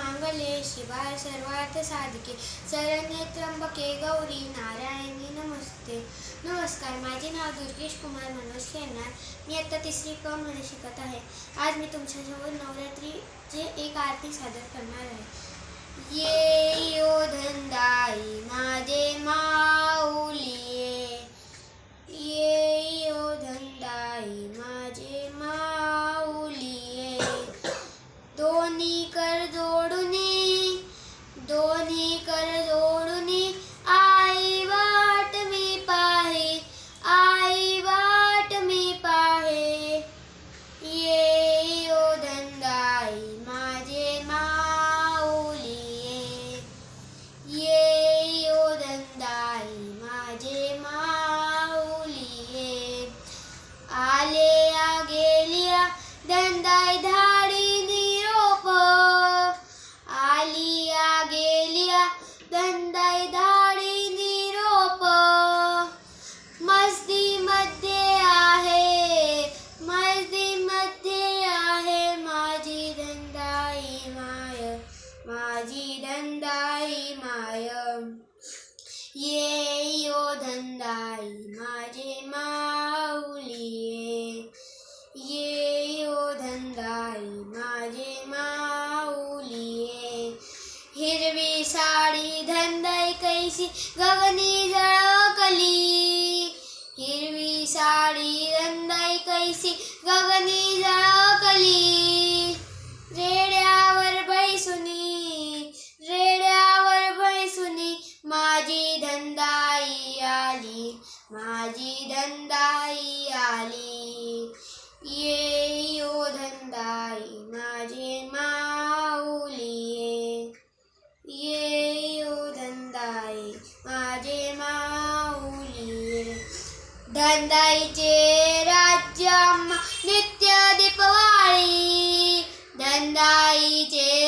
मांगल्ये शिवाय सर्वार्थ साधिके शरण्ये त्र्यंबके गौरी नारायणी नमस्ते. नमस्कार, माझे नाव दुर्गेश कुमार मनोज खेरनार. मी आता 3री क मध्ये शिकत आहे. आज मी तुमच्यासोबत नवरात्रीचे एक आरती सादर करणार आहे. ये यो धनदाई माझे माऊली ये यो धनदाई माझे माऊली दोन्ही कर जोडूनी आई वाट मी पाहे ये यो धनदाई माझे माऊली ये यो धनदाई माझे माऊली आलेया गेलिया धनदाई धाडी निरोप आलिया गेलिया धनदाई धाडी निरोप मस्ती मध्ये आहे माझी धनदाई माय ये यो धनदाई माझे माऊली ये यो धनदाई माझे माऊली हिरवी साडी धनदाई कैसी गगनी झळकली हिरवी साडी धनदाई कैसी गगनी झळकली रेड्यावर बैसुनी माझी धनदाई आली ये यो धनदाई माझे माऊली ये यो धनदाई माझे माऊली धनदाईचे राज्य नित्य दीपवाळी धनदाईचे